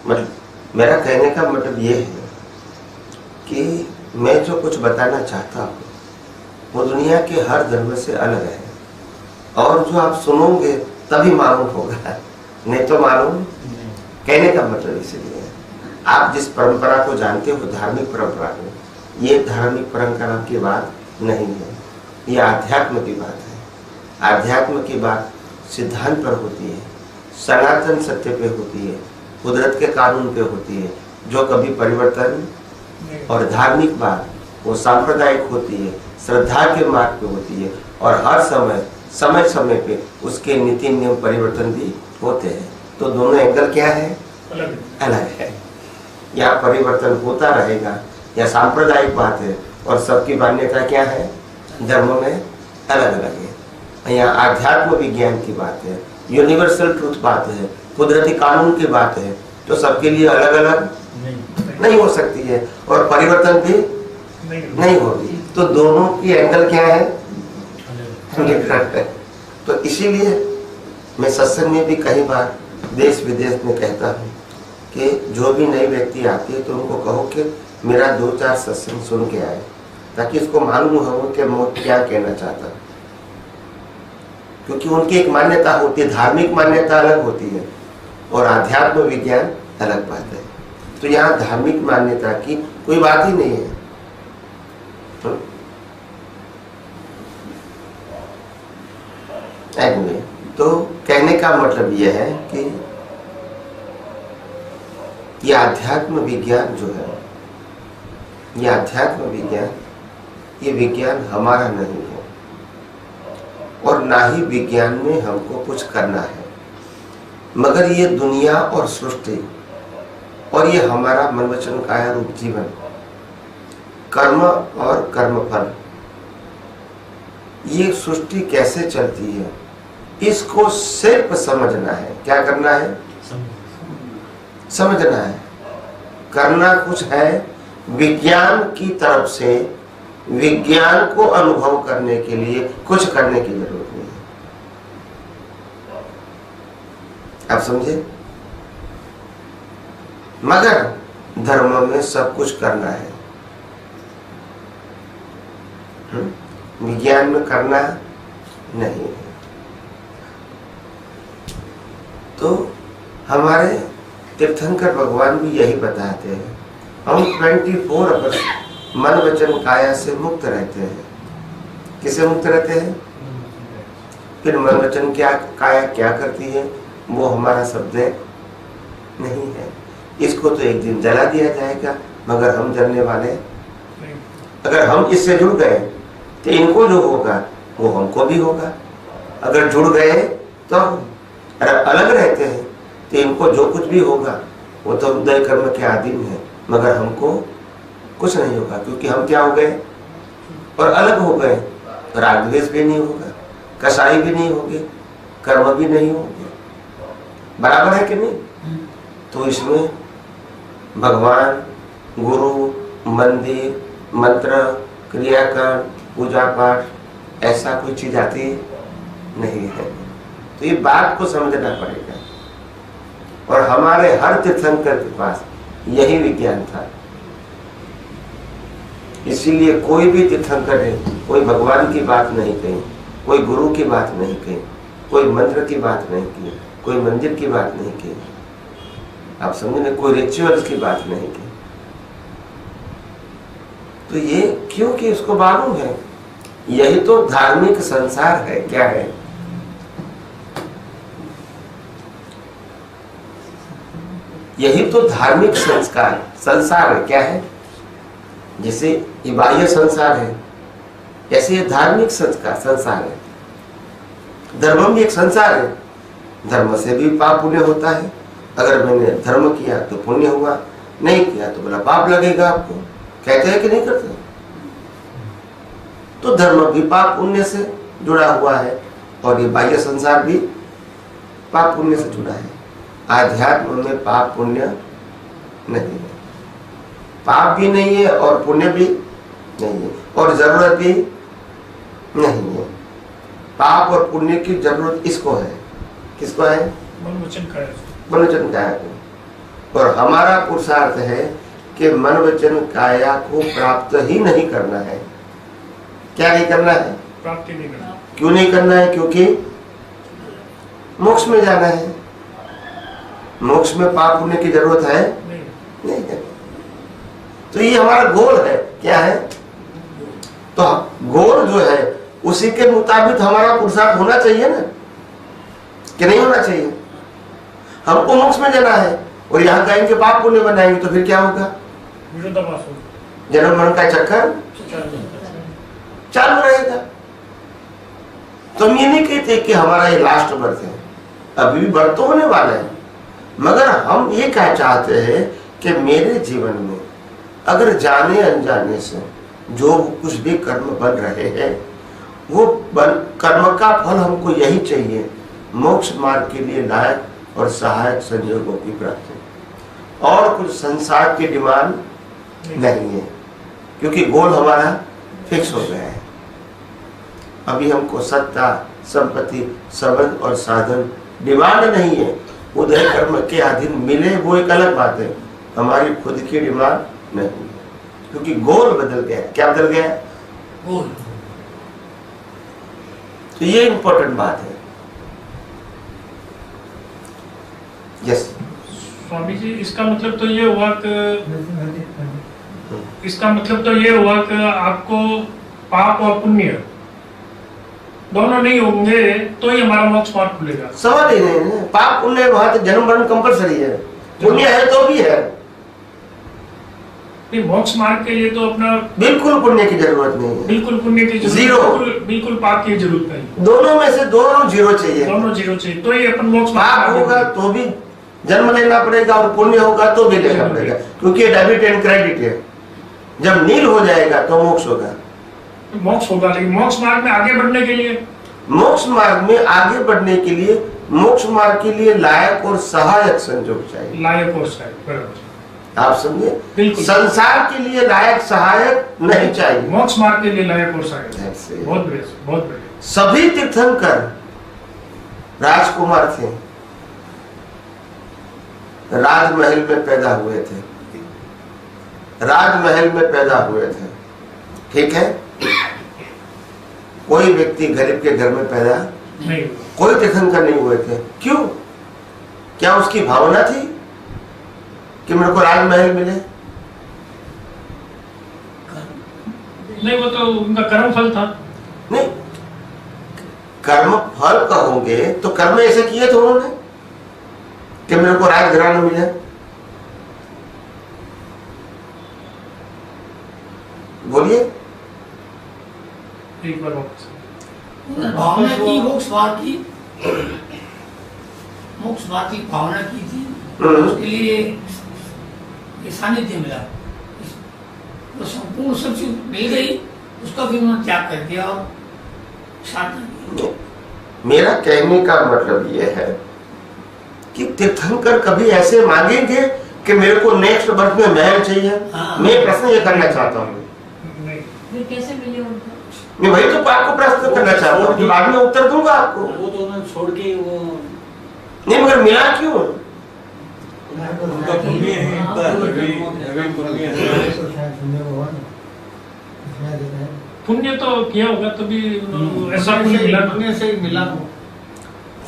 मतलब मेरा कहने का मतलब ये है कि मैं जो कुछ बताना चाहता हूँ वो दुनिया के हर धर्म से अलग है, और जो आप सुनोगे तभी मालूम होगा, नहीं तो मालूम। कहने का मतलब इसलिए आप जिस परंपरा को जानते हो, धार्मिक परंपरा को, ये धार्मिक परंपरा की बात नहीं है, ये आध्यात्म की बात है। आध्यात्म की बात सिद्धांत पर होती है, सनातन सत्य पे होती है, कुदरत के कानून पे होती है, जो कभी परिवर्तन। और धार्मिक बात वो सांप्रदायिक होती है, श्रद्धा के मार्ग पे होती है, और हर समय समय पे उसके नीति नियम परिवर्तन भी होते हैं। तो दोनों एंगल क्या है? अलग है। यहाँ परिवर्तन होता रहेगा, या सांप्रदायिक बात है, और सबकी मान्यता क्या है? धर्म में अलग अलग है। यहाँ आध्यात्म विज्ञान की बात है, यूनिवर्सल ट्रूथ बात है, कुदरती कानून की बात है, तो सबके लिए अलग अलग नहीं हो सकती है, और परिवर्तन भी नहीं होगी। तो दोनों की एंगल क्या है? तो इसीलिए मैं सत्संग में भी कई बार देश विदेश में कहता हूँ कि जो भी नई व्यक्ति आती है तो उनको कहो कि मेरा 2-4 सत्संग सुन के आए, ताकि उसको मालूम हो कि मैं क्या कहना चाहता हूँ। क्योंकि उनकी एक मान्यता होती है, धार्मिक मान्यता अलग होती है और आध्यात्म विज्ञान अलग बात है। तो यहाँ धार्मिक मान्यता की कोई बात ही नहीं है। तो कहने का मतलब यह है कि ये आध्यात्म विज्ञान जो है, ये आध्यात्म विज्ञान, ये विज्ञान हमारा नहीं है, और ना ही विज्ञान में हमको कुछ करना है, मगर ये दुनिया और सृष्टि और ये हमारा मन वचन काया रूप जीवन, कर्म और कर्मफल, ये सृष्टि कैसे चलती है इसको सिर्फ समझना है। क्या करना है? समझना है। करना कुछ है विज्ञान की तरफ से, विज्ञान को अनुभव करने के लिए कुछ करने की जरूरत नहीं है। आप समझे? मगर धर्म में सब कुछ करना है, विज्ञान में करना नहीं है। तो हमारे तीर्थंकर भगवान भी यही बताते हैं, हम 24 आवर्स मन वचन काया से मुक्त रहते हैं। किसे मुक्त रहते हैं? फिर मन वचन क्या काया क्या करती है वो हमारा शब्द नहीं है। इसको तो एक दिन जला दिया जाएगा, मगर हम जलने वाले, अगर हम इससे जुड़ गए तो इनको जो होगा वो हमको भी होगा। अगर जुड़ गए तो, अगर अलग रहते हैं तो इनको जो कुछ भी होगा वो तो उदय कर्म के अधीन है, मगर हमको कुछ नहीं होगा, क्योंकि हम क्या हो गए और अलग हो गए। राग द्वेष भी नहीं होगा, कसाई भी नहीं होगी, कर्म भी नहीं होंगे। बराबर है कि नहीं? तो इसमें भगवान, गुरु, मंदिर, मंत्र, क्रियाकर्म, पूजा पाठ, ऐसा कोई चीज आती नहीं है। तो ये बात को समझना पड़ेगा, और हमारे हर तीर्थंकर के पास यही विज्ञान था। इसीलिए कोई भी तीर्थंकर है, कोई भगवान की बात नहीं कही, कोई गुरु की बात नहीं कही, कोई मंत्र की बात नहीं की, कोई मंदिर की बात नहीं की, आप समझे, कोई रिचुअल्स की बात नहीं की। तो ये क्योंकि उसको मालूम है यही तो धार्मिक संसार है। क्या है? यही तो धार्मिक संसार है। क्या है? जैसे ये बाह्य संसार है, ऐसे ये धार्मिक संसार है। धर्म भी एक संसार है, धर्म से भी पाप पुण्य होता है। अगर मैंने धर्म किया तो पुण्य हुआ, नहीं किया तो बोला पाप लगेगा आपको। कहते हैं कि नहीं करते? तो धर्म भी पाप पुण्य से जुड़ा हुआ है, और ये बाह्य संसार भी पाप पुण्य से जुड़ा है। आध्यात्म में पाप पुण्य नहीं है, पाप भी नहीं है और पुण्य भी नहीं है, और जरूरत भी नहीं है। पाप और पुण्य की जरूरत इसको है। किसको है? मन वचन काया को। और हमारा पुरुषार्थ है कि मन वचन काया को प्राप्त ही नहीं करना है। क्या नहीं करना है? प्राप्ति नहीं करना। क्यों नहीं करना है? क्योंकि मोक्ष में जाना है। मोक्ष में पाप पुण्य की जरूरत है नहीं है। तो ये हमारा गोल है। क्या है? तो गोल जो है उसी के मुताबिक हमारा पुरुषार्थ होना चाहिए ना, कि नहीं होना चाहिए? हमको मोक्ष में जाना है और यहाँ कहेंगे पाप पुण्य बनाएंगे तो फिर क्या होगा? जन्म मरण का चक्कर चालू रहेगा। तो हम ये नहीं कहते कि हमारा ये लास्ट बर्थ है, अभी भी बर्थ तो होने वाला है, मगर हम ये क्या चाहते हैं कि मेरे जीवन में अगर जाने अनजाने से जो कुछ भी कर्म बन रहे हैं वो कर्म का फल हमको यही चाहिए, मोक्ष मार्ग के लिए लायक और सहायक संयोगों की प्राप्ति, और कुछ संसार की डिमांड नहीं है, क्योंकि गोल हमारा फिक्स हो गया है। अभी हमको सत्ता, संपत्ति, संबंध और साधन डिमांड नहीं है। उदय कर्म के अधीन मिले वो एक अलग बात है, हमारी खुद की डिमांड नहीं, क्योंकि गोल बदल गया। क्या बदल गया? गोल। तो ये इंपॉर्टेंट बात है। यस स्वामी जी, इसका मतलब तो ये हुआ कि आपको पाप और पुण्य दोनों नहीं होंगे तो ही हमारा मोक्ष मार्ग खुलेगा। सवाल ही नहीं है। पाप पुण्य वहां तो जन्म मरण कंपलसरी है, पुण्य है तो भी है। मोक्ष मार्ग के लिए तो अपना बिल्कुल पुण्य की जरूरत नहीं है, बिल्कुल पुण्य की जरूरत, जीरो, बिल्कुल पाप की जरूरत नहीं। दोनों में से दोनों जीरो चाहिए, दोनों जीरो चाहिए तो ही अपन मोक्ष। पाप होगा तो भी जन्म लेना पड़ेगा और पुण्य होगा तो भी लेना पड़ेगा, क्योंकि ये डेबिट एंड क्रेडिट है। जब नील हो जाएगा तो मोक्ष होगा। मोक्ष होगा, लेकिन मोक्ष मार्ग में आगे बढ़ने के लिए, मोक्ष मार्ग में आगे बढ़ने के लिए, मोक्ष मार्ग के लिए लायक और सहायक संयोग चाहिए। लायक और सहायक, बराबर। आप समझे? संसार के लिए लायक सहायक नहीं चाहिए, मोक्ष मार्ग के लिए लायक और सहायक। बहुत बढ़िया, बहुत बढ़िया। सभी तीर्थंकर राजकुमार थे, राजमहल में पैदा हुए थे, राजमहल में पैदा हुए थे, ठीक है? कोई व्यक्ति गरीब के घर में पैदा नहीं, कोई तीर्थंकर नहीं हुए थे। क्यों? क्या उसकी भावना थी कि मेरे को राजमहल मिले? नहीं, वो तो उनका कर्म फल था। नहीं, कर्म फल कहोगे तो कर्म ऐसे किए थे उन्होंने कि मेरे को राजघराना मिले। बोलिए एक बार भावना की, मोक्ष मार्ग की भावना की थी, उसके लिए ये सानिध्य मिला, तो संपूर्ण सब चीज मिल गई, उसका फिर उन्होंने त्याग कर दिया और साधना। मेरा कहने का मतलब ये है कि तीर्थंकर कभी ऐसे मांगेंगे कि मेरे को नेक्स्ट बर्थ में महल चाहिए? मैं प्रश्न ये करना चाहता हूँ। कैसे मिले उनको? मैं वही तो आपको प्रश्न करना चाहता हूँ कि बाद में उत्तर दूंगा आपको। वो तो उन्होंने छोड़ के वो नहीं, मगर मिला क्यों? पुण्य तो किया होगा तभी ऐसा पुण्य मिला, पुण्य से मिला।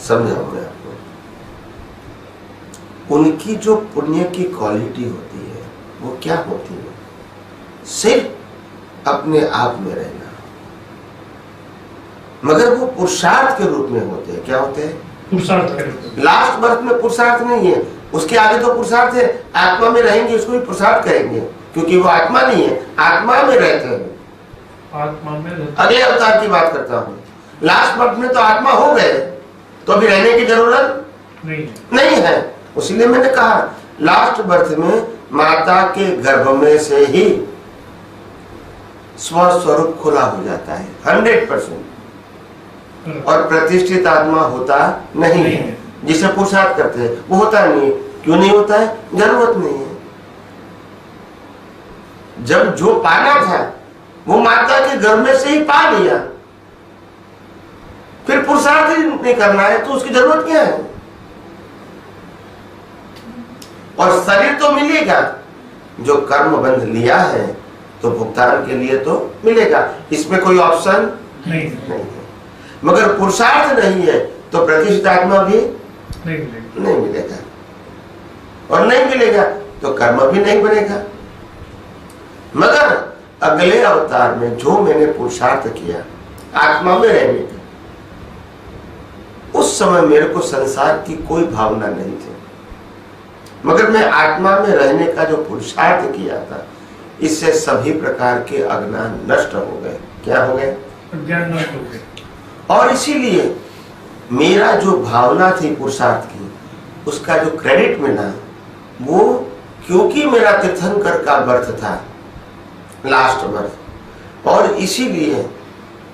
समझाओ मैं आपको। उनकी जो पुण्य की क्वालिटी होती है वो क्या होती है? सिर्फ अपने आप में रहना, मगर वो पुरुषार्थ के रूप में होते हैं। क्या होते हैं? पुरुषार्थ। लास्ट बर्थ में पुरुषार्थ नहीं है, उसके आगे तो पुरुषार्थ है। आत्मा में रहेंगे उसको भी पुरुषार्थ करेंगे, क्योंकि वो आत्मा नहीं है, आत्मा में रहते हैं। आत्मा में अगले अवतार की बात करता हूँ। लास्ट बर्थ में तो आत्मा हो गए, तो अभी रहने की जरूरत नहीं है। इसलिए मैंने कहा लास्ट बर्थ में माता के गर्भ में से ही स्वस्वरूप खुला हो जाता है 100%, और प्रतिष्ठित आत्मा होता नहीं है, जिसे पुरुषार्थ करते हैं वो होता नहीं है। क्यों नहीं होता है? जरूरत नहीं है। जब जो पाना था वो माता के गर्भ में से ही पा लिया, फिर पुरुषार्थ ही नहीं करना है तो उसकी जरूरत क्या है? और शरीर तो मिलेगा, जो कर्म बंध लिया है तो भुगतान के लिए तो मिलेगा, इसमें कोई ऑप्शन नहीं नहीं है। मगर पुरुषार्थ नहीं है तो प्रतिष्ठित आत्मा भी नहीं मिलेगा, और नहीं मिलेगा तो कर्म भी नहीं बनेगा। मगर अगले अवतार में जो मैंने पुरुषार्थ किया आत्मा में रहने का, उस समय मेरे को संसार की कोई भावना नहीं थी, मगर मैं आत्मा में रहने का जो पुरुषार्थ किया था, इससे सभी प्रकार के अज्ञान नष्ट हो गए। क्या हो गए? अज्ञान नष्ट हो गए। और इसीलिए मेरा जो भावना थी पुरुषार्थ की, उसका जो क्रेडिट मिला वो क्योंकि मेरा तीर्थंकर का बर्थ था, लास्ट बर्थ, और इसीलिए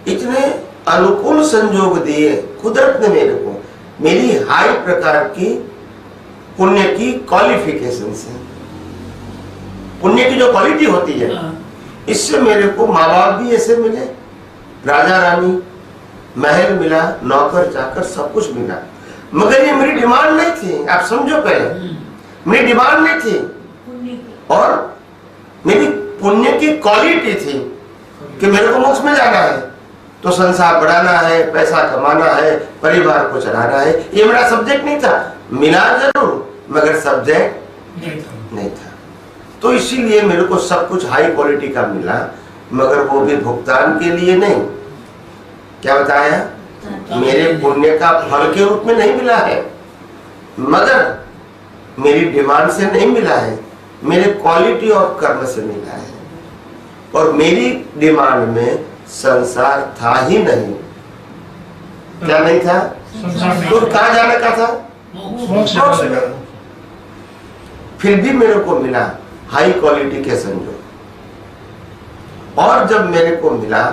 इतने अनुकूल संयोग दिए कुदरत ने मेरे को, मेरी हाई प्रकार की पुण्य की क्वालिफिकेशन से, पुण्य की जो क्वालिटी होती है, इससे मेरे को माँ बाप भी ऐसे मिले, राजा रानी, महल मिला, नौकर चाकर सब कुछ मिला। मगर ये मेरी डिमांड नहीं थी, आप समझो, पहले मेरी डिमांड नहीं थी, पुण्य की। और मेरी पुण्य की क्वालिटी थी कि मेरे को मोक्ष में जाना है, तो संसार बढ़ाना है, पैसा कमाना है, परिवार को चलाना है, ये मेरा सब्जेक्ट नहीं था। मिला जरूर मगर सब्जेक्ट नहीं था। तो इसीलिए मेरे को सब कुछ हाई क्वालिटी का मिला, मगर वो भी भुगतान के लिए नहीं। क्या बताया? मेरे पुण्य का फल के रूप में नहीं मिला है, मगर मेरी डिमांड से नहीं मिला है, मेरे क्वालिटी और कर्म से मिला है। और मेरी डिमांड में संसार था ही नहीं। क्या नहीं था? तो कहाँ जाने का था? मोक्ष में। फिर भी मेरे को मिला हाई क्वालिटी के संयोग, और जब मेरे को मिला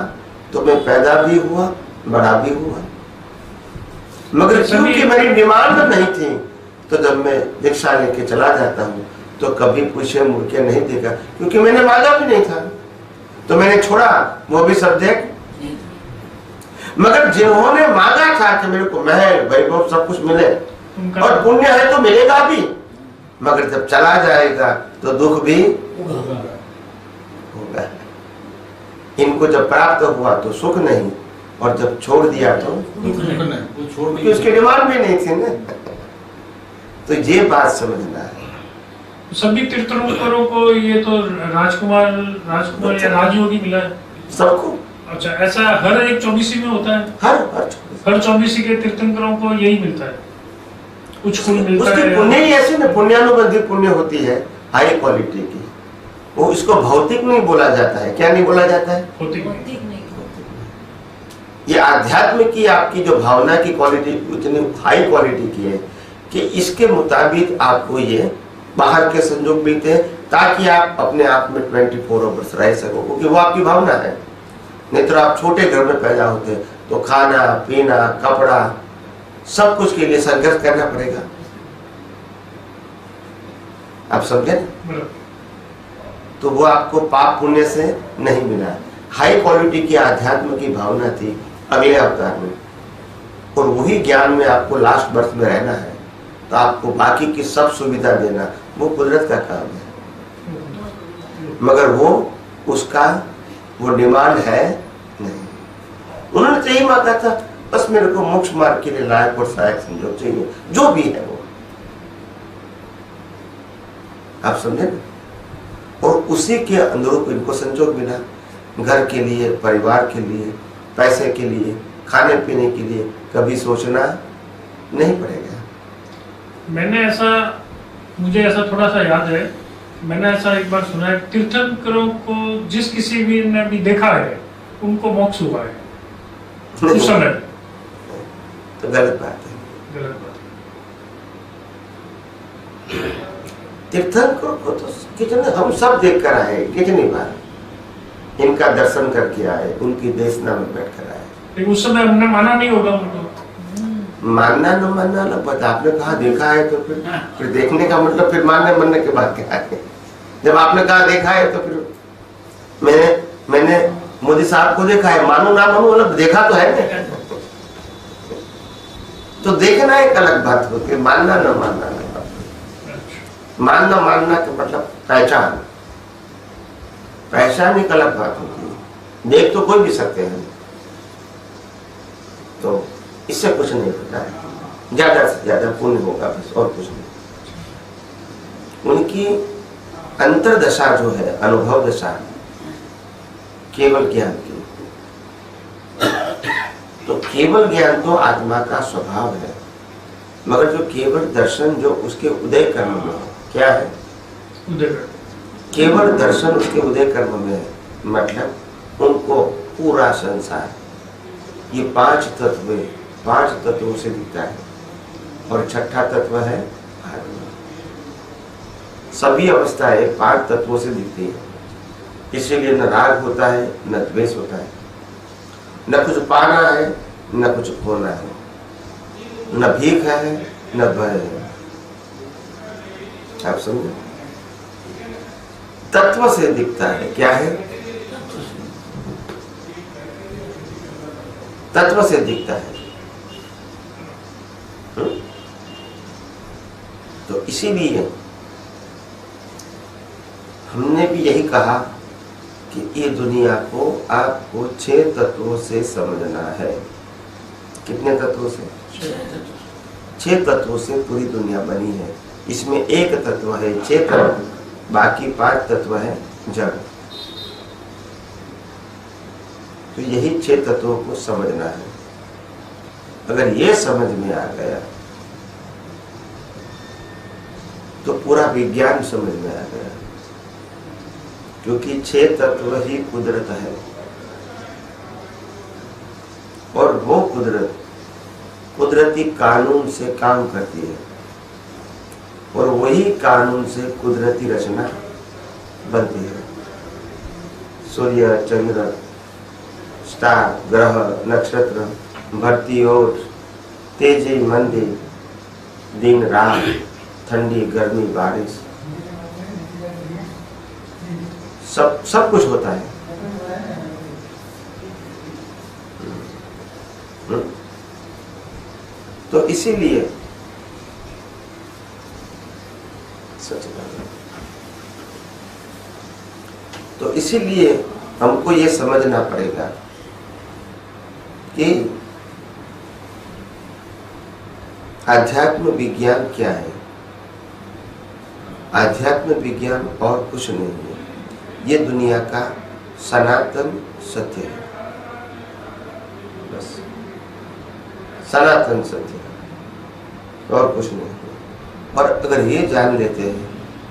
तो मैं पैदा भी हुआ, बड़ा भी हुआ। मगर क्योंकि मेरी डिमांड नहीं थी, तो जब मैं दीक्षा लेके चला जाता हूँ तो कभी पीछे मुड़ के नहीं देखा, क्योंकि मैंने मांगा भी नहीं था, तो मैंने छोड़ा, वो भी सब्जेक्ट। मगर जिन्होंने मांगा था कि मेरे को महल वैभव सब कुछ मिले, और पुण्य है तो मिलेगा भी, मगर जब चला जाएगा तो दुख भी होगा। इनको जब प्राप्त हुआ तो सुख नहीं, और जब छोड़ दिया तो क्योंकि उसकी डिमांड भी नहीं थी ना। तो ये बात समझना है। सभी तीर्थंकरों को ये तो राजकुमार या राजयोगी मिला है सबको। अच्छा, ऐसा हर एक 24 में होता है? हर 24 के तीर्थंकरों को यही मिलता है, कुछ कुल मिलता उसकी है। पुण्य ही ऐसी ना, पुण्यानुबंधी पुण्य होती है हाई क्वालिटी की। वो इसको भौतिक नहीं बोला जाता है। क्या नहीं बोला जाता है? भौतिक भौतिक नहीं। ये आध्यात्म की आपकी जो भावना की क्वालिटी उतनी हाई क्वालिटी की है कि इसके मुताबिक आपको ये बाहर के संयोग मिलते हैं, ताकि आप अपने आप में 24 आवर्स रह सको, क्योंकि वो आपकी भावना है। नहीं तो आप छोटे घर में पैदा होते तो खाना पीना कपड़ा सब कुछ के लिए संघर्ष करना पड़ेगा। आप समझे? तो वो आपको पाप पुण्य से नहीं मिला, हाई क्वालिटी की आध्यात्म की भावना थी अगले अवतार में, और वही ज्ञान में आपको लास्ट बर्थ में रहना है। तो आपको बाकी की सब सुविधा देना वो कुदरत का काम है, मगर वो उसका वो डिमांड है नहीं। उन्होंने तो यही मांगा था, बस मेरे को मोक्ष मार्ग के लिए लायक और सहायक संयोग चाहिए, जो भी है वो। आप समझे ना? और उसी के अनुरूप इनको संयोग मिला, घर के लिए, परिवार के लिए, पैसे के लिए, खाने पीने के लिए कभी सोचना नहीं पड़ेगा। मुझे ऐसा थोड़ा सा याद है, मैंने ऐसा एक बार सुना है, तीर्थंकरों को जिस किसी भी ने भी देखा है उनको मोक्ष हुआ है उस समय। तो गलत बात है, गलत बात। तीर्थंकरों को तो कितने हम सब देख कर आए, कितनी बार इनका दर्शन करके आए, उनकी देशना में बैठ कर आए। लेकिन उस समय हमने माना नहीं होगा उनको। मानना न मानना अलग बात। आपने कहा देखा है तो फिर देखने का मतलब फिर मानने मनने के बाद क्या है? जब आपने कहा देखा है तो फिर मैंने मोदी साहब को देखा है, मानो ना मानो मतलब देखा तो है ना। तो देखना एक अलग बात होती है, मानना न मानना अलग बात। मानना मानना का मतलब पहचान, पहचान एक अलग बात होती है। देख तो कोई भी सकते हैं, तो इससे कुछ नहीं होता है, ज्यादा से ज्यादा पुण्य होगा बस, और कुछ नहीं। उनकी अंतर्दशा जो है, अनुभव दशा, केवल ज्ञान की, तो केवल ज्ञान तो आत्मा का स्वभाव है, मगर जो केवल दर्शन जो उसके उदय कर्म में है, क्या है? उदय। केवल दर्शन उसके उदय कर्म में है, मतलब उनको पूरा संसार, ये पांच तत्व, पांच तत्वों से दिखता है, और छठा तत्व है आत्मा। सभी अवस्थाएं पांच तत्वों से दिखती है, इसीलिए न राग होता है, न द्वेष होता है, न कुछ पाना है, न कुछ खोना है, न भीख है, न भय है। आप समझे? तत्व से दिखता है, क्या है? तत्व से दिखता है। तो इसीलिए हमने भी यही कहा कि ये दुनिया को आपको 6 तत्वों से समझना है। कितने तत्वों से? 6 तत्वों से पूरी दुनिया बनी है। इसमें एक तत्व है चेतन, बाकी 5 तत्व है जड़। तो यही 6 तत्वों को समझना है। अगर ये समझ में आ गया तो पूरा विज्ञान समझ में आ गया, क्योंकि 6 तत्व ही कुदरत है, और वो कुदरत कुदरती कानून से काम करती है, और वही कानून से कुदरती रचना बनती है। सूर्य, चंद्र, स्टार, ग्रह, नक्षत्र, भरती ओट, तेजी मंदी, दिन रात, ठंडी गर्मी बारिश, सब कुछ होता है। तो इसीलिए हमको ये समझना पड़ेगा कि आध्यात्म विज्ञान क्या है। आध्यात्म विज्ञान और कुछ नहीं है, ये दुनिया का सनातन सत्य है, बस सनातन सत्य है, और कुछ नहीं है। और अगर ये जान लेते हैं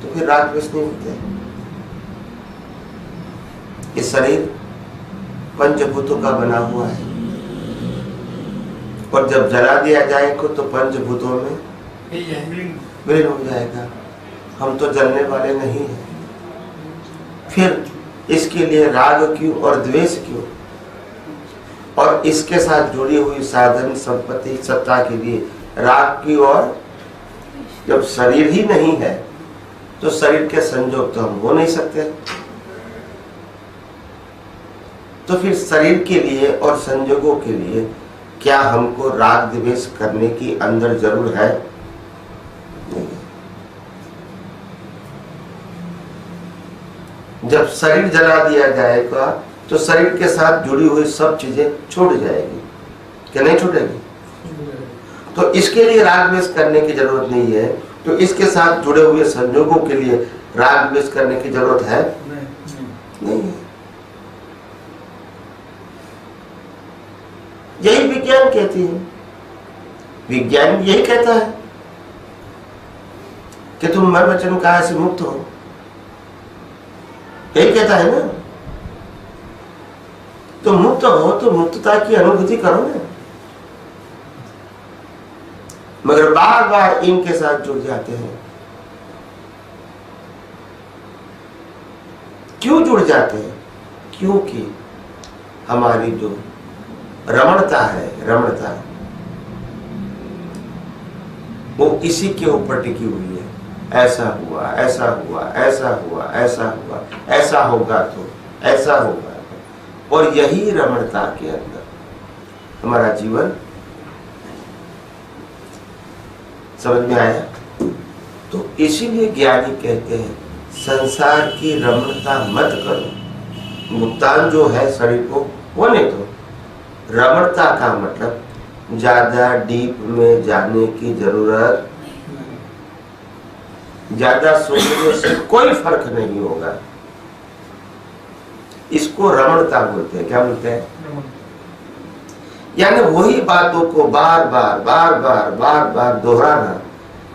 तो फिर राग द्वेष नहीं होते। ये शरीर पंचभूतों का बना हुआ है, और जब जला दिया जाएगा तो पंचभूतों में विलीन हो जाएगा। हम तो जलने वाले नहीं हैं, फिर इसके लिए राग क्यों और द्वेष क्यों? और इसके साथ जुड़ी हुई साधन संपत्ति सत्ता के लिए राग की, और जब शरीर ही नहीं है तो शरीर के संयोग तो हम हो नहीं सकते। तो फिर शरीर के लिए और संयोगों के लिए क्या हमको राग द्वेष करने की अंदर जरूर है? नहीं। जब शरीर जला दिया जाएगा तो शरीर के साथ जुड़ी हुई सब चीजें छूट जाएगी, क्या नहीं छूटेगी? तो इसके लिए राग द्वेष करने की जरूरत नहीं है, तो इसके साथ जुड़े हुए संयोगों के लिए राग द्वेष करने की जरूरत है? नहीं है। यही विज्ञान कहती है। विज्ञान यही कहता है कि तुम मर वचन काया से मुक्त हो, यही कहता है ना। तो मुक्त हो तो मुक्तता की अनुभूति करो ना, मगर बार बार इनके साथ जुड़ जाते हैं। क्यों जुड़ जाते हैं? क्योंकि हमारी जो रमणता है, रमणता वो इसी के ऊपर टिकी हुई है। ऐसा हुआ, ऐसा हुआ, ऐसा हुआ, ऐसा हुआ, ऐसा होगा तो ऐसा होगा, और यही रमणता के अंदर हमारा जीवन। समझ में आया? तो इसीलिए ज्ञानी कहते हैं संसार की रमणता मत करो। भुगतान जो है शरीर को वो नहीं तो। रमणता का मतलब ज्यादा डीप में जाने की जरूरत, ज्यादा सोचने से कोई फर्क नहीं होगा। इसको रमणता बोलते हैं। क्या बोलते हैं? यानी वही बातों को बार बार दोहराना,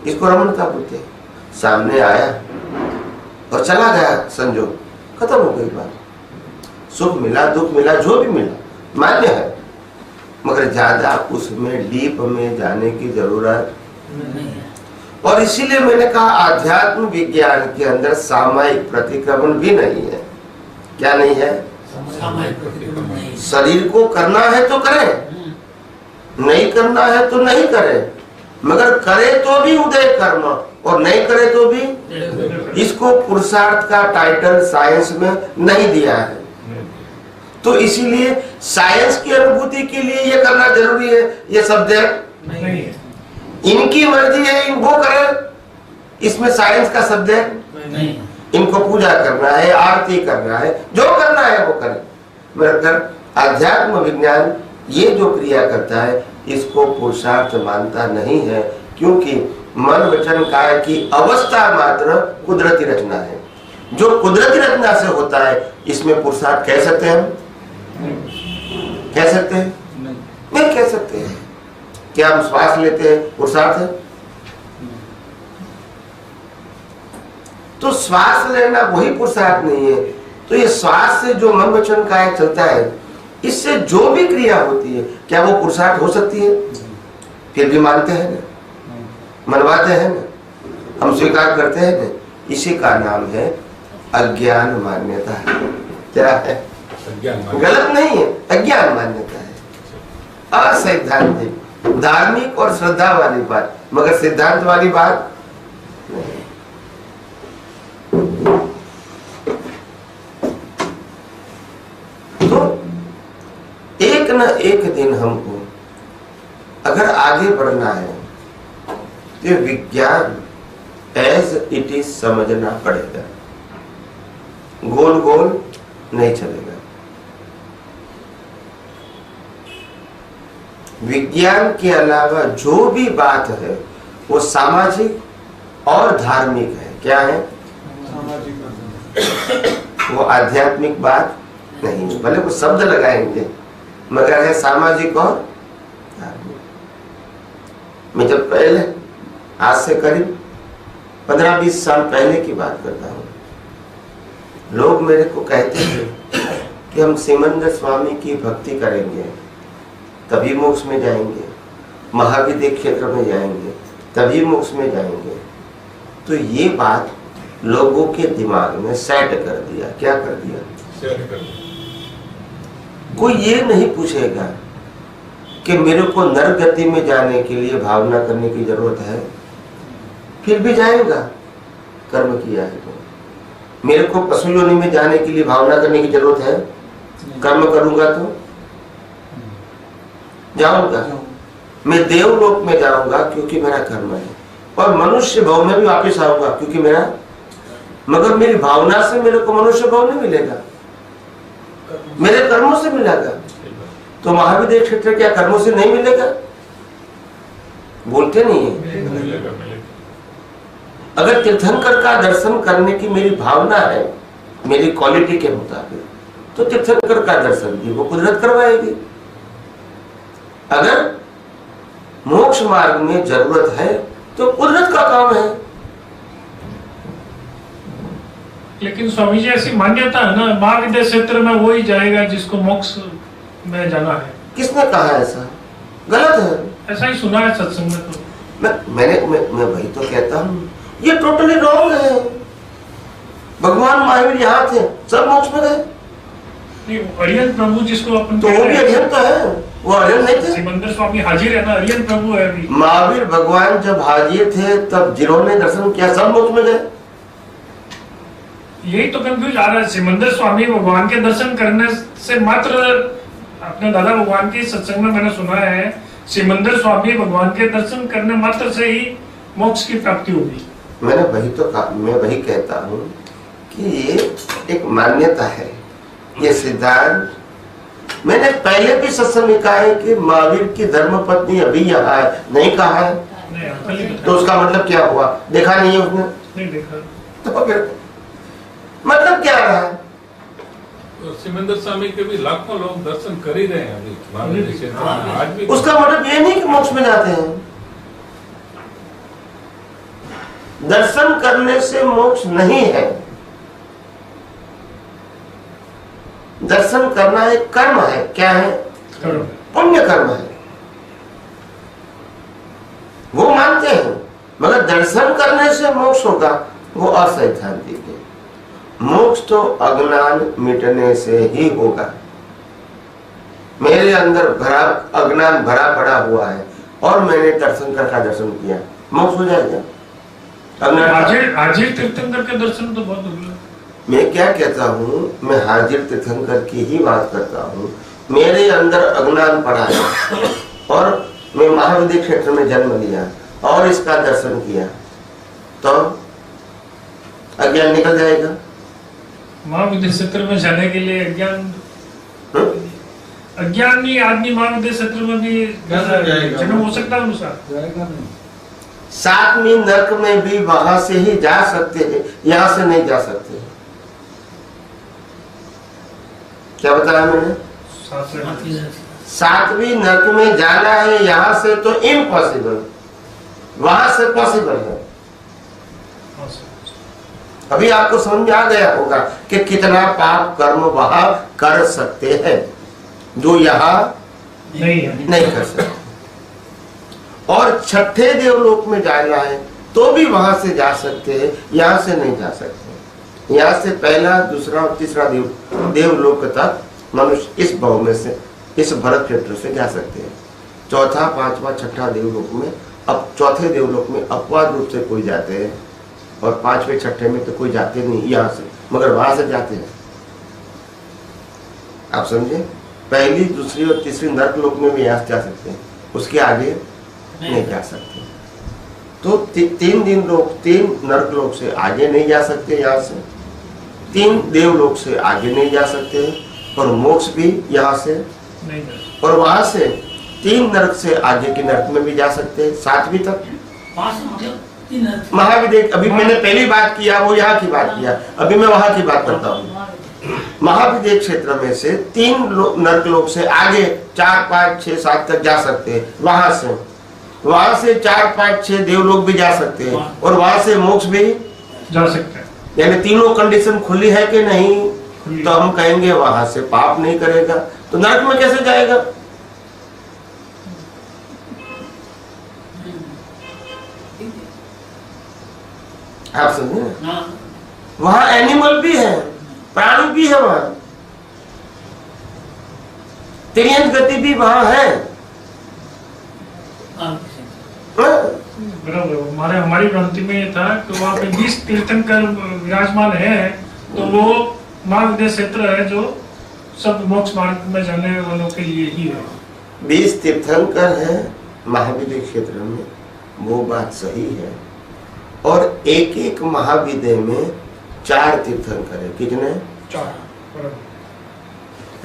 इसको रमणता बोलते हैं। सामने आया और चला गया, संजोग खत्म हो गई बात। सुख मिला, दुख मिला, जो भी मिला मान्य है, मगर ज्यादा उसमें डीप में जाने की जरूरत नहीं है। और इसीलिए मैंने कहा आध्यात्म विज्ञान के अंदर सामायिक प्रतिक्रमण भी नहीं है। क्या नहीं है? सामायिक प्रतिक्रमण नहीं। शरीर को करना है तो करें, नहीं करना है तो नहीं करें, मगर करे तो भी उदय कर्म और नहीं करे तो भी। इसको पुरुषार्थ का टाइटल साइंस में नहीं दिया है। तो इसीलिए साइंस की अनुभूति के लिए ये करना जरूरी है, ये शब्द नहीं है। इनकी मर्जी है, वो करें, इसमें साइंस का शब्द है नहीं। इनको पूजा करना है, आरती करना है, जो करना है वो करें। मगर अध्यात्म विज्ञान ये जो क्रिया करता है इसको पुरुषार्थ मानता नहीं है, क्योंकि मन वचन काय की अवस्था मात्र कुदरती रचना है। जो कुदरती रचना से होता है इसमें पुरुषार्थ कह सकते हैं हम? कह सकते हैं? नहीं कह सकते हैं। क्या हम श्वास लेते हैं पुरुषार्थ है? तो श्वास लेना वही पुरुषार्थ नहीं है। तो ये श्वास से जो मन वचन काय चलता है, इससे जो भी क्रिया होती है, क्या वो पुरुषार्थ हो सकती है? फिर भी मानते हैं ना, मनवाते हैं ना, हम स्वीकार करते हैं ना। इसी का नाम है अज्ञान मान्यता। क्या है? गलत नहीं है, अज्ञान मान्यता है। असैद्धांतिक, धार्मिक और श्रद्धा वाली बात, मगर सिद्धांत वाली बात नहीं। तो एक न एक दिन हमको अगर आगे बढ़ना है तो विज्ञान एज इट इज समझना पड़ेगा। गोल गोल नहीं चलेगा। विज्ञान के अलावा जो भी बात है वो सामाजिक और धार्मिक है। क्या है? वो आध्यात्मिक बात नहीं है। भले वो शब्द लगाएंगे मगर है सामाजिक और धार्मिक। मैं जब पहले आज से करीब 15-20 साल पहले की बात करता हूँ, लोग मेरे को कहते थे कि हम सिमंदर स्वामी की भक्ति करेंगे तभी मोक्ष में जाएंगे, महाविद्य क्षेत्र में जाएंगे तभी मोक्ष में जाएंगे। तो ये बात लोगों के दिमाग में सेट कर दिया। क्या कर दिया? सेट कर दिया। कोई ये नहीं पूछेगा कि मेरे को नर गति में जाने के लिए भावना करने की जरूरत है, फिर भी जाएगा कर्म किया है तो। मेरे को पशु योनि में जाने के लिए भावना करने की जरूरत है, कर्म करूंगा तो जाऊंगा। मैं देवलोक में जाऊंगा क्योंकि मेरा कर्म है, और मनुष्य भाव में भी वापस आऊंगा क्योंकि मेरा, मगर मेरी भावना से मेरे को मनुष्य भाव नहीं मिलेगा, मेरे कर्मों से मिलेगा। तो महाविद्य क्षेत्र क्या कर्मों से नहीं मिलेगा? बोलते नहीं है। अगर तीर्थंकर का दर्शन करने की मेरी भावना है मेरी क्वालिटी के मुताबिक, तो तीर्थंकर का दर्शन भी वो कुदरत करवाएगी। अगर मोक्ष मार्ग में जरूरत है तो कुदरत का काम है। लेकिन स्वामी जी ऐसी मान्यता है ना, महाविद्या क्षेत्र में वो ही जाएगा जिसको मोक्ष में जाना है। किसने कहा ऐसा? गलत है। ऐसा ही सुना है सत्संग में। तो मैं वही तो कहता हूँ, ये टोटली रॉन्ग है। भगवान महावीर यहाँ थे, सब मोक्ष में गए। नहीं, अरियन प्रभु जिसको अपन तो वो भी अरियन तो है, वो अरियन नहीं थे। सिमंदर स्वामी हाजिर है ना, अरियन प्रभु है अभी। महावीर भगवान जब हाजिर थे तब जिन्होंने दर्शन किया सब मोक्ष में गए। यही तो कंफ्यूज आ रहा है। सिमंदर स्वामी भगवान के दर्शन करने से मात्र, अपने दादा भगवान के सत्संग में मैंने सुना है, सिमंदर स्वामी भगवान के दर्शन करने मात्र से ही मोक्ष की प्राप्ति होगी। मैंने वही तो मैं वही कहता हूँ कि ये एक मान्यता है, ये सिद्धांत। मैंने पहले भी सत्संग में कहा है कि महावीर की धर्मपत्नी अभी यहाँ है, नहीं कहा है? तो उसका मतलब क्या हुआ? देखा नहीं है उसने? नहीं देखा। तो फिर मतलब क्या रहा? तो सिमंदर स्वामी के भी लाखों लोग दर्शन कर ही रहे हैं अभी महावीर क्षेत्र में आज भी। उसका मतलब ये नहीं कि मोक्ष में जाते हैं। दर्शन करने से मोक्ष नहीं है। दर्शन करना एक कर्म है। क्या है? पुण्य कर्म है, वो मानते हैं। मगर दर्शन करने से मोक्ष होगा, वो असैद्धांतिक है। मोक्ष तो अज्ञान मिटने से ही होगा। मेरे अंदर अज्ञान भरा पड़ा हुआ है और मैंने तीर्थंकर का दर्शन किया, मोक्ष हो जाएगा। हाजिर तीर्थंकर के दर्शन तो बहुत दुर्लभ। मैं क्या कहता हूँ, मैं हाजिर तीर्थंकर की ही बात करता हूँ। मेरे अंदर अज्ञान पड़ा है और मैं महाविद्य क्षेत्र में जन्म लिया और इसका दर्शन किया, तो अज्ञान निकल जाएगा। महाविद्य क्षेत्र में जाने के लिए अज्ञानी आदमी महाविद्य क्षेत्र में भी जन्म हो सकता है अनुसार। सातवीं नरक में भी वहां से ही जा सकते हैं, यहां से नहीं जा सकते। क्या बताया मैंने? सातवीं नरक में जाना है, यहां से तो इम्पॉसिबल, वहां से पॉसिबल है। अभी आपको समझ में आ गया होगा कि कितना पाप कर्म वहां कर सकते हैं जो यहाँ नहीं कर सकते। और छठे देवलोक में जाना है तो भी वहां से जा सकते हैं, यहाँ से नहीं जा सकते। यहाँ से पहला, दूसरा और तीसरा देवलोक तक मनुष्य इस भाव में से, इस भरत क्षेत्र से जा सकते हैं। चौथा, पांचवा, छठा देवलोक में, अब चौथे देवलोक में अपवाद रूप से कोई जाते हैं और पांचवे छठे में तो कोई जाते नहीं यहाँ से, मगर वहां से जाते हैं। आप समझे? पहली, दूसरी और तीसरी नरक लोक में भी यहाँ से जा सकते हैं, उसके आगे नहीं जा सकते। तो तीन नरक लोक से आगे नहीं जा सकते, यहाँ से 3 देवलोक से आगे नहीं जा सकते, और मोक्ष भी यहाँ से नहीं, और वहां से 3 नरक से आगे के नरक में भी जा सकते हैं, 7वीं तक। महाविद्य, अभी मैंने पहली बात किया वो यहाँ की बात किया, अभी मैं वहां की बात करता हूँ। महाविद्य क्षेत्र में से 3 नरक लोक से आगे 4, 5, 6, 7 तक जा सकते हैं। वहां से 4, 5, 6 देवलोक भी जा सकते हैं, और वहां से मोक्ष भी जा सकते हैं। यानी तीनों कंडीशन खुली है कि नहीं? तो हम कहेंगे वहां से पाप नहीं करेगा तो नरक में कैसे जाएगा? आप समझे? वहां एनिमल भी है, प्राणी भी है, वहां तिर्यंत गति भी वहां है। बराबर। हमारी भ्रांति में ये था कि वहाँ पे 20 तीर्थंकर विराजमान है, तो वो महाविद्य क्षेत्र है जो सब मोक्ष मार्ग में जाने वालों के लिए ही है। 20 तीर्थंकर है महाविद्य क्षेत्र में, वो बात सही है। और एक महाविद्य में 4 तीर्थंकर है। कितने? 4।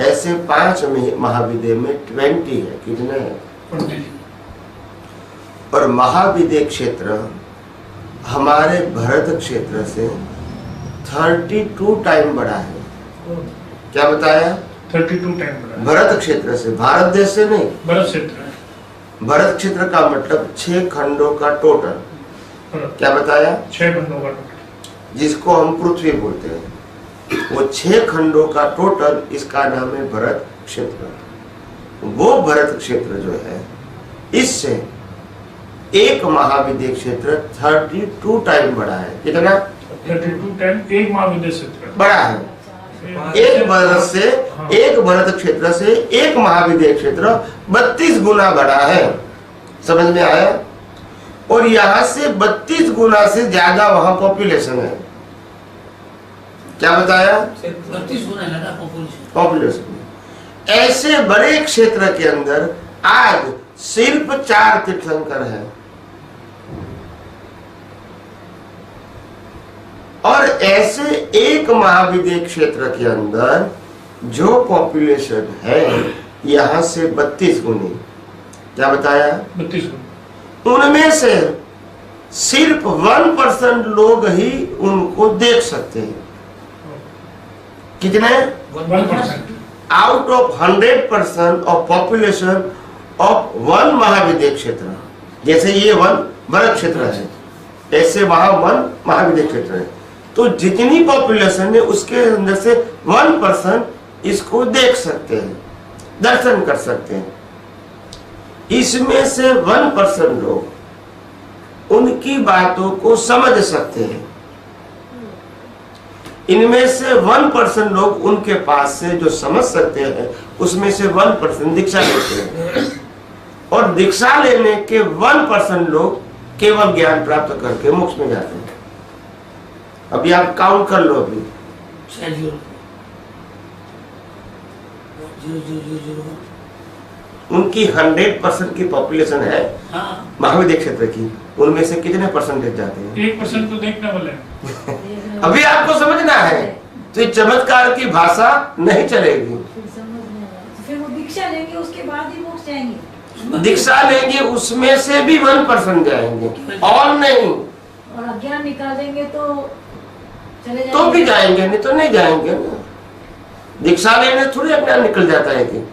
ऐसे 5 महाविद्य में 20 है। कितने है? 20। और महाविद्य क्षेत्र हमारे भरत क्षेत्र से 32 टाइम बड़ा है। क्या बताया? 32 टाइम बड़ा है। भरत क्षेत्र से, भारत देश से नहीं, भरत क्षेत्र है। भरत क्षेत्र का मतलब 6 खंडों का टोटल। क्या बताया? 6 खंडों का टोटल, जिसको हम पृथ्वी बोलते हैं, वो 6 खंडों का टोटल, इसका नाम है भरत क्षेत्र। वो भरत क्षेत्र जो है, इससे एक महाविद्य क्षेत्र 32 टाइम बड़ा है। कितना? 32 टाइम एक महाविद्य क्षेत्र बड़ा है। एक भरत क्षेत्र से एक महाविद्य क्षेत्र 32 गुना बड़ा है। समझ में आया? और यहाँ से 32 गुना से ज्यादा वहां पॉपुलेशन है। क्या बताया? 32 गुना ज्यादा पॉपुलेशन। ऐसे बड़े क्षेत्र के अंदर आज सिर्फ 4 तीर्थंकर है। और ऐसे एक महाविद्य क्षेत्र के अंदर जो पॉपुलेशन है यहाँ से 32 गुनी, क्या बताया? 32 गुनी। उनमें से सिर्फ 1% लोग ही उनको देख सकते हैं। कितने? 1%। Out of 100% of population of वन महाविद्य क्षेत्र, जैसे ये वन वर्ग क्षेत्र है, ऐसे वहां वन महाविद्य क्षेत्र है, तो जितनी पॉपुलेशन है उसके अंदर से 1% इसको देख सकते हैं, दर्शन कर सकते हैं। इसमें से 1% लोग उनकी बातों को समझ सकते हैं। इनमें से 1% लोग उनके पास से जो समझ सकते हैं उसमें से 1% दीक्षा लेते हैं, और दीक्षा लेने के 1% लोग केवल ज्ञान प्राप्त करके मोक्ष में जाते हैं। अभी आप काउंट कर लो। अभी 6 उनकी 100% की पॉपुलेशन है महाविद्य क्षेत्र की, उनमें से कितने परसेंटेज जाते हैं? 1% तो देखने वाले हैं। अभी आपको समझना है, तो चमत्कार की भाषा नहीं चलेगी। फिर वो दीक्षा लेंगे, उसके बाद ही मोक्ष जाएंगे। दीक्षा लेंगे उसमें से भी 1% जाएंगे, और नहीं। और अज्ञान निकालेंगे तो चले जाएंगे, तो भी जाएंगे, नहीं तो नहीं जाएंगे ना। दीक्षा लेने थोड़ी अज्ञान निकल जाता है कि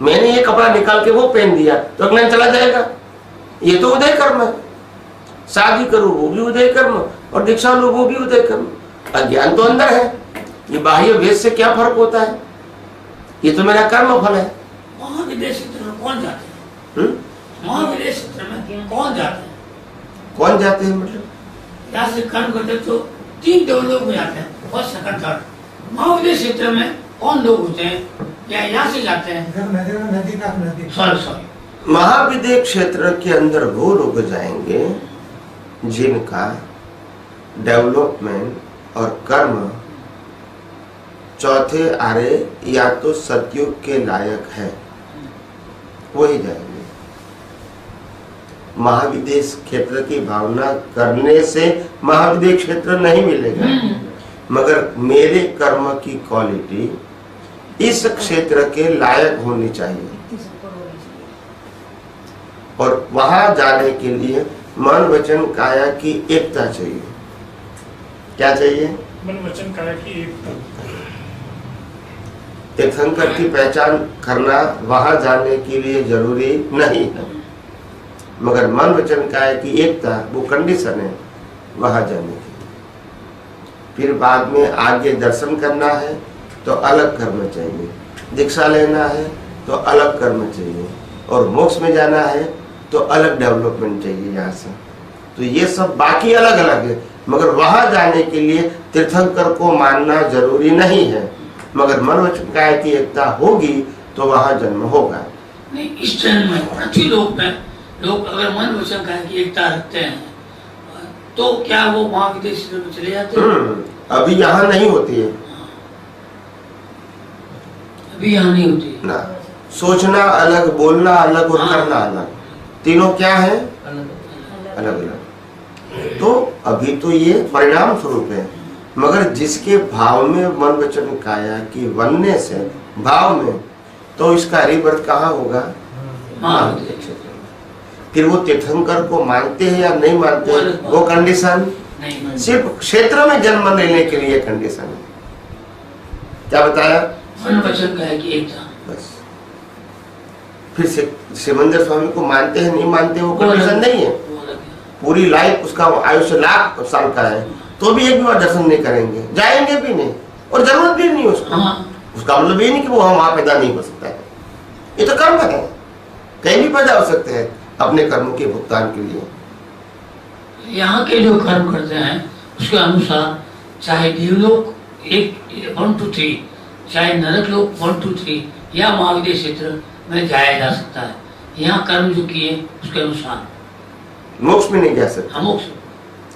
मैंने ये कपड़ा निकाल के वो पहन दिया तो अज्ञान चला जाएगा। ये तो उदय कर्म है। शादी करो वो भी उदय कर्म, और दीक्षा लो वो भी उदय कर्म। अज्ञान तो अंदर है, ये बाह्य वेद से क्या फर्क होता है? ये तो मेरा कर्म फल है। महाविद्य क्षेत्र में कौन जाते हैं? महाविद्य क्षेत्र में कौन जाते हैं? कौन जाते हैं मतलब? यहाँ से कर्म करते तो 3 लोग में जाते हैं, फर्स्ट सेकंड थर्ड। महाविद्य क्षेत्र में कौन लोग होते हैं या यहाँ से जाते हैं? सॉरी महाविद्य क्षेत्र के अंदर वो लोग जाएंगे जिनका डेवलपमेंट और कर्म चौथे आर्य या तो सतयुग के लायक है, वही जाएंगे। महाविद्य क्षेत्र की भावना करने से महाविद्य क्षेत्र नहीं मिलेगा, मगर मेरे कर्म की क्वालिटी इस क्षेत्र के लायक होनी चाहिए। और वहां जाने के लिए मन वचन काया की एकता चाहिए। क्या चाहिए? मन वचन काया की एकता। तीर्थंकर की पहचान करना वहां जाने के लिए जरूरी नहीं है, मगर मन वचन काया की एकता वो कंडीशन है वहां जाने की। फिर बाद में आगे दर्शन करना है तो अलग कर्म चाहिए, दीक्षा लेना है तो अलग कर्म चाहिए, और मोक्ष में जाना है तो अलग डेवलपमेंट चाहिए यहाँ से। तो ये सब बाकी अलग अलग है, मगर वहां जाने के लिए तीर्थंकर को मानना जरूरी नहीं है, मगर मन वचन काया की एकता होगी तो वहां जन्म होगा। नहीं, इस जन्म में पृथ्वी लोक में लोग अगर मन वचन काया की एकता रखते हैं तो क्या वो महाविद्य क्षेत्र में चले जाते हैं? अभी यहाँ नहीं होती है अभी यहाँ नहीं होती ना। सोचना अलग, बोलना अलग और करना अलग, तीनों क्या है? अलग अलग। तो अभी तो ये परिणाम स्वरूप है, मगर जिसके भाव में मन वचन काया की बनने से भाव में, तो इसका रिबर्थ कहाँ होगा? महाविद्य क्षेत्र में। फिर वो तीर्थंकर को मानते हैं या नहीं मानते हैं, वो कंडीशन नहीं, सिर्फ क्षेत्र में जन्म लेने के लिए कंडीशन है। क्या बताया? मन वचन काया की एकता। बस। फिर सिमंदर स्वामी को मानते हैं नहीं मानते वो कंडीशन नहीं है। पूरी लाइफ उसका आयुष्य लाख साल का है तो भी एक भी बार दर्शन नहीं करेंगे, जाएंगे भी नहीं, और जरूरत भी नहीं उसको। उसका मतलब ये नहीं कि वो वहां पैदा नहीं हो सकता है, ये तो कर्म है, कहीं भी पैदा हो सकते हैं अपने कर्म के भुगतान के लिए। यहाँ के जो कर्म करते हैं उसके अनुसार चाहे देवलोक 1 to 3, चाहे नरक लोक 1 to 3 या महाविद्य क्षेत्र में जाया जा सकता है। यहाँ कर्म जो किए उसके अनुसार मोक्ष में नहीं जा सकते, मोक्ष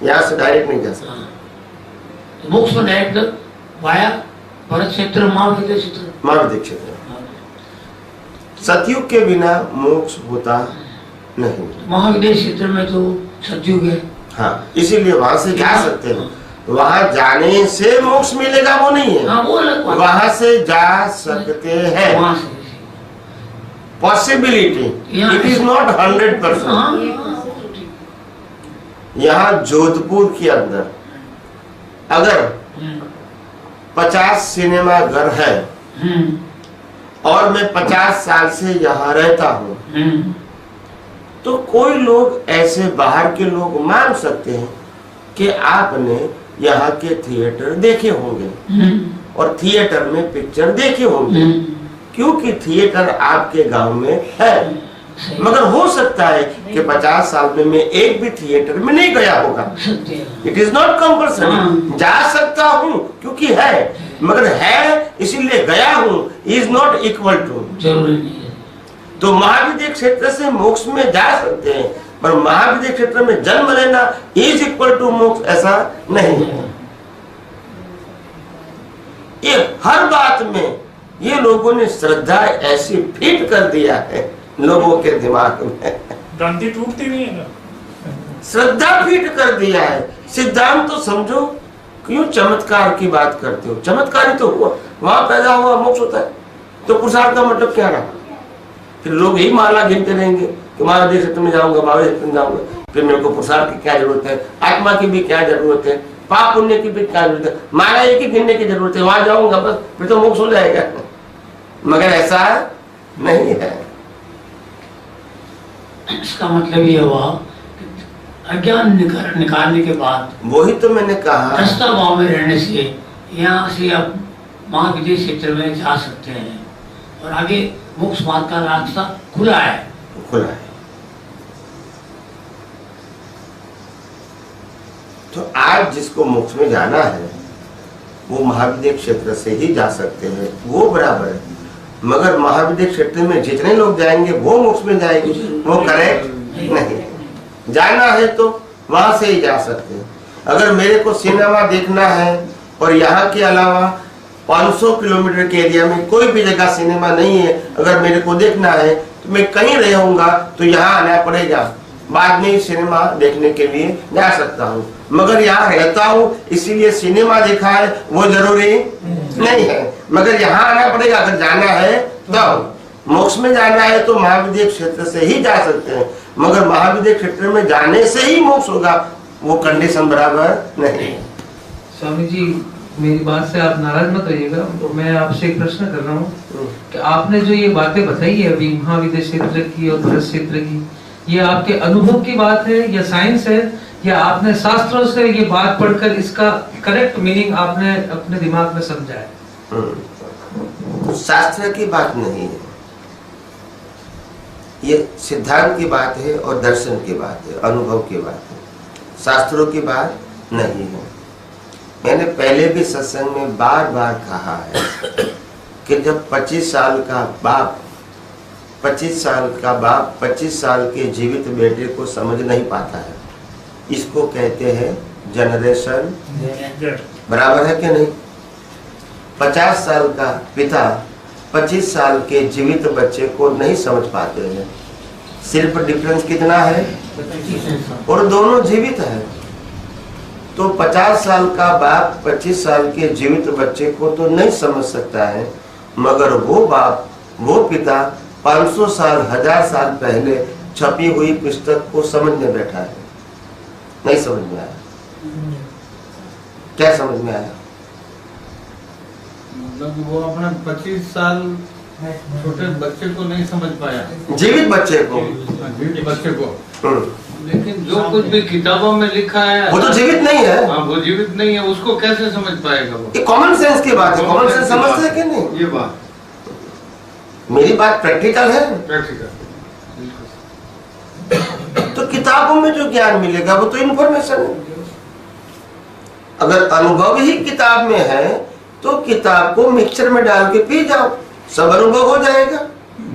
यहाँ से डायरेक्ट नहीं जा सकते। तो मोक्ष में डायरेक्ट वाया भरत क्षेत्र, महाविद्य क्षेत्र, महाविद्य क्षेत्र। सतयुग के बिना मोक्ष होता नहीं। महाविद्य क्षेत्र में तो सतयुग है। हाँ, इसीलिए वहां से जा सकते हैं। वहां जाने से मोक्ष मिलेगा वो नहीं है, हाँ, वो अलग बात है। वहां से जा सकते हैं, वहाँ से पॉसिबिलिटी, इट इज नॉट 100%। हाँ, यहाँ जोधपुर के अंदर अगर 50 सिनेमा घर है और मैं 50 साल से यहाँ रहता हूँ, तो कोई लोग ऐसे बाहर के लोग मान सकते हैं कि आपने यहाँ के थिएटर देखे होंगे और थिएटर में पिक्चर देखे होंगे, क्योंकि थिएटर आपके गांव में है। मगर हो सकता है कि 50 साल में मैं एक भी थिएटर में नहीं गया होगा। इट इज नॉट कंपल्सरी, जा सकता हूँ क्योंकि है, मगर है इसीलिए गया हूँ इज नॉट इक्वल टू। जरूरी नहीं है। तो महाविद्य क्षेत्र से मोक्ष में जा सकते हैं, पर महाविद्य क्षेत्र में जन्म लेना इज इक्वल टू मोक्ष, ऐसा नहीं है। ये हर बात में ये लोगों ने श्रद्धा ऐसी फिट कर दिया है लोगों के दिमाग में, गांधी टूटती नहीं है ना, श्रद्धा फिट कर दिया है। सिद्धांत तो समझो, क्यों चमत्कार की बात करते हो? चमत्कार ही तो हुआ, वहां पैदा हुआ, मोक्ष होता है, तो पुरुषार्थ का मतलब क्या रहा? फिर लोग यही माला गिनते रहेंगे कि महाविद्य क्षेत्र में जाऊंगा, महाविद्य क्षेत्र में जाऊंगा, फिर मेरे को पुरुषार्थ की क्या जरूरत है, आत्मा की भी क्या जरूरत है, पाप पुण्य की भी क्या जरूरत है, माला एक ही गिनने की जरूरत है, वहां जाऊंगा बस फिर तो मोक्ष हो जाएगा। मगर ऐसा नहीं है। इसका मतलब ये हुआ अज्ञान निकालने के बाद, वही तो मैंने कहा, रास्ता भाव में रहने से यहाँ से आप महाविद्य क्षेत्र में जा सकते हैं और आगे मोक्ष मार्ग का रास्ता खुला है। खुला है। तो आज जिसको मोक्ष में जाना है वो महाविद्य क्षेत्र से ही जा सकते हैं, वो बराबर है। मगर महाविद्य क्षेत्र में जितने लोग जाएंगे वो मोक्ष में जाएंगे, वो करेक्ट नहीं। जाना है तो वहां से ही जा सकते हैं। अगर मेरे को सिनेमा देखना है और यहाँ के अलावा 500 किलोमीटर के एरिया में कोई भी जगह सिनेमा नहीं है, अगर मेरे को देखना है तो मैं कहीं रहूंगा तो यहाँ आना पड़ेगा, बाद में सिनेमा देखने के लिए जा सकता हूँ। मगर यहाँ रहता हूँ इसीलिए सिनेमा देखा है वो जरूरी नहीं है, मगर यहाँ आना पड़ेगा। अगर जाना है तो मोक्ष में जाना है तो महाविद्य क्षेत्र से ही जा सकते हैं, मगर महाविद्य क्षेत्र में जाने से ही मोक्ष होगा वो कंडीशन बराबर नहीं है। स्वामी जी, मेरी बात से आप नाराज मत रहिएगा, तो मैं आपसे एक प्रश्न कर रहा हूँ कि आपने जो ये बातें बताई है अभी महाविद्य क्षेत्र की और भरत क्षेत्र की, ये आपके अनुभव की बात है या साइंस है, या आपने शास्त्रों से ये बात पढ़कर इसका करेक्ट मीनिंग आपने अपने दिमाग में समझा है? शास्त्र की बात नहीं है, ये सिद्धांत की बात है और दर्शन की बात है, अनुभव की बात है, शास्त्रों की बात नहीं है। मैंने पहले भी सत्संग में बार बार कहा है कि जब 25 साल का बाप 25 साल के जीवित बेटे को समझ नहीं पाता है, इसको कहते हैं जनरेशन, बराबर है कि नहीं? 50 साल का पिता 25 साल के जीवित बच्चे को नहीं समझ पाते हैं। सिर्फ डिफरेंस कितना है? और दोनों जीवित है। तो 50 साल का बाप 25 साल के जीवित बच्चे को तो नहीं समझ सकता है, मगर वो बाप, वो पिता 500 साल 1000 साल पहले छपी हुई पुस्तक को समझने बैठा है। नहीं समझ में आया? क्या समझ में आया? मतलब वो अपना 25 साल छोटे बच्चे को नहीं समझ पाया, जीवित बच्चे को, जीवित बच्चे को। लेकिन जो कुछ भी किताबों में लिखा है वो तो जीवित नहीं है। हाँ, वो जीवित नहीं है, उसको कैसे समझ पाएगा वो? ये कॉमन सेंस की बात है। कॉमन सेंस समझते हैं कि नहीं? ये बात, मेरी बात प्रैक्टिकल है। प्रैक्टिकल। तो किताबों में जो ज्ञान मिलेगा वो तो इन्फॉर्मेशन है। अगर अनुभव ही किताब में है तो किताब को मिक्सचर में डाल के पी जाओ, सब अनुभव हो जाएगा,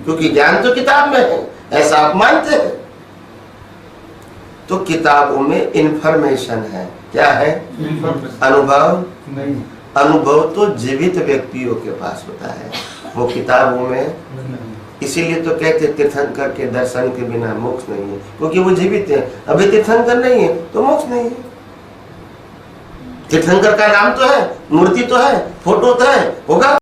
क्योंकि ज्ञान तो किताब में है, ऐसा आप मानते हैं। तो किताबों में इंफॉर्मेशन है, क्या है? अनुभव नहीं, अनुभव तो जीवित व्यक्तियों के पास होता है, वो किताबों में इसीलिए तो कहते तीर्थंकर के दर्शन के बिना मोक्ष नहीं है, क्योंकि वो जीवित है। अभी तीर्थंकर नहीं है तो मोक्ष नहीं है। तीर्थंकर का नाम तो है, मूर्ति तो है, फोटो तो है, होगा।